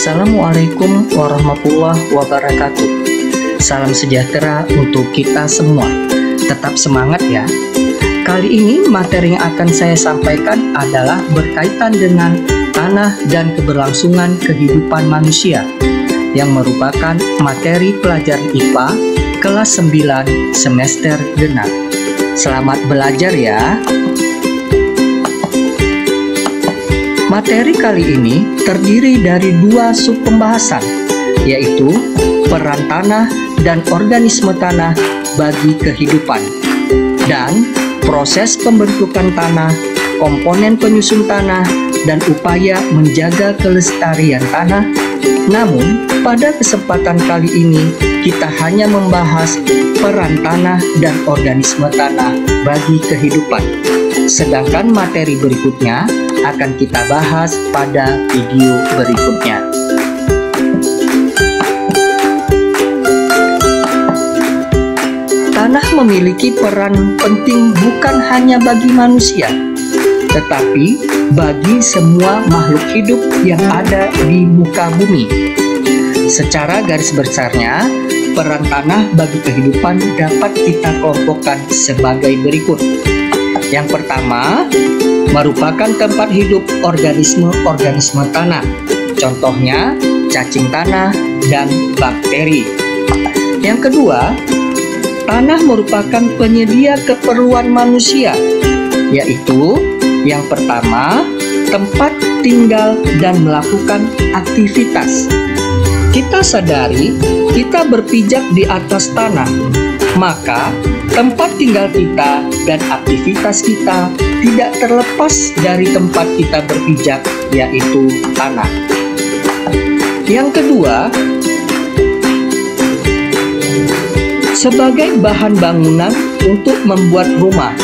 Assalamualaikum warahmatullahi wabarakatuh. Salam sejahtera untuk kita semua. Tetap semangat ya. Kali ini materi yang akan saya sampaikan adalah berkaitan dengan tanah dan keberlangsungan kehidupan manusia, yang merupakan materi pelajaran IPA kelas 9 semester genap. Selamat belajar ya. Materi kali ini terdiri dari dua sub pembahasan, yaitu peran tanah dan organisme tanah bagi kehidupan, dan proses pembentukan tanah, komponen penyusun tanah, dan upaya menjaga kelestarian tanah. Namun, pada kesempatan kali ini kita hanya membahas peran tanah dan organisme tanah bagi kehidupan. Sedangkan materi berikutnya akan kita bahas pada video berikutnya. Tanah memiliki peran penting bukan hanya bagi manusia, tetapi bagi semua makhluk hidup yang ada di muka bumi. Secara garis besarnya, peran tanah bagi kehidupan dapat kita kelompokkan sebagai berikut. Yang pertama, merupakan tempat hidup organisme-organisme tanah. Contohnya, cacing tanah dan bakteri. Yang kedua, tanah merupakan penyedia keperluan manusia, yaitu yang pertama, tempat tinggal dan melakukan aktivitas. Kita sadari kita berpijak di atas tanah, maka tempat tinggal kita dan aktivitas kita tidak terlepas dari tempat kita berpijak, yaitu tanah. Yang kedua, sebagai bahan bangunan untuk membuat rumah,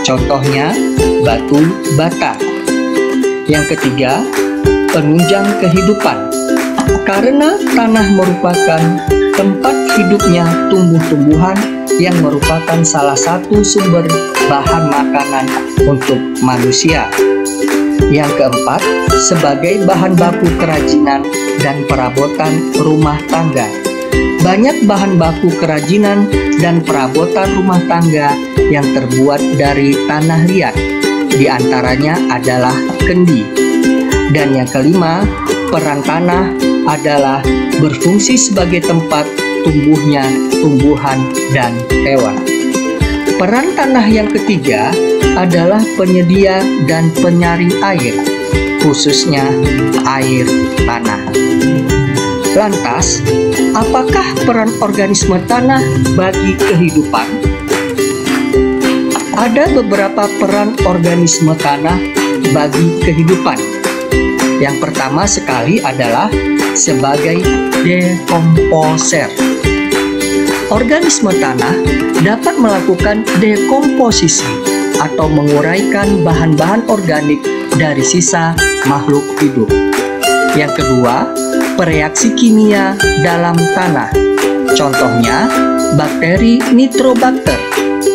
contohnya batu bata. Yang ketiga, penunjang kehidupan, karena tanah merupakan tempat hidupnya tumbuh-tumbuhan yang merupakan salah satu sumber bahan makanan untuk manusia. Yang keempat, sebagai bahan baku kerajinan dan perabotan rumah tangga. Banyak bahan baku kerajinan dan perabotan rumah tangga yang terbuat dari tanah liat, di antaranya adalah kendi. Dan yang kelima, peran tanah adalah berfungsi sebagai tempat tumbuhnya tumbuhan dan hewan. Peran tanah yang ketiga adalah penyedia dan penyaring air, khususnya air tanah. Lantas, apakah peran organisme tanah bagi kehidupan? Ada beberapa peran organisme tanah bagi kehidupan. Yang pertama sekali adalah sebagai dekomposer. Organisme tanah dapat melakukan dekomposisi atau menguraikan bahan-bahan organik dari sisa makhluk hidup. Yang kedua, bereaksi kimia dalam tanah. Contohnya, bakteri Nitrobacter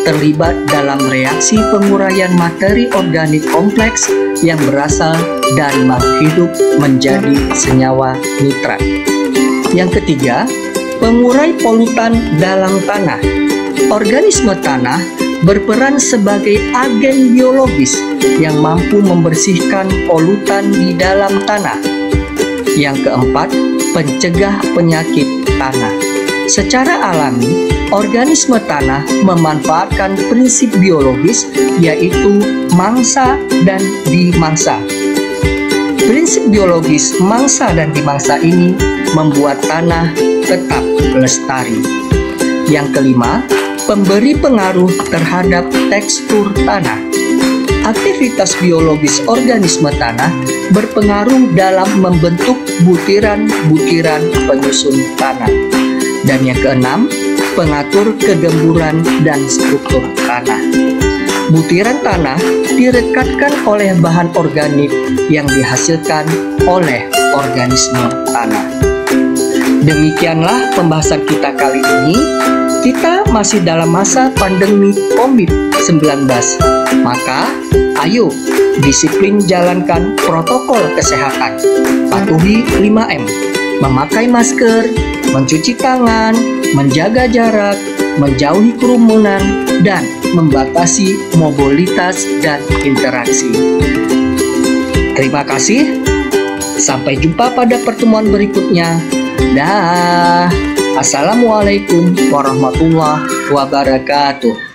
terlibat dalam reaksi penguraian materi organik kompleks yang berasal dari makhluk hidup menjadi senyawa nitrat. Yang ketiga, pengurai polutan dalam tanah. Organisme tanah berperan sebagai agen biologis yang mampu membersihkan polutan di dalam tanah. Yang keempat, pencegah penyakit tanah. Secara alami, organisme tanah memanfaatkan prinsip biologis, yaitu mangsa dan dimangsa. Prinsip biologis mangsa dan dimangsa ini membuat tanah tetap lestari. Yang kelima, pemberi pengaruh terhadap tekstur tanah. Aktivitas biologis organisme tanah berpengaruh dalam membentuk butiran-butiran penyusun tanah. Dan yang keenam, pengatur kegemburan dan struktur tanah. Butiran tanah direkatkan oleh bahan organik yang dihasilkan oleh organisme tanah. Demikianlah pembahasan kita kali ini. Kita masih dalam masa pandemi COVID-19, maka Ayo, disiplin jalankan protokol kesehatan. Patuhi 5M, memakai masker, mencuci tangan, menjaga jarak, menjauhi kerumunan, dan membatasi mobilitas dan interaksi. Terima kasih. Sampai jumpa pada pertemuan berikutnya. Dah. Assalamualaikum warahmatullahi wabarakatuh.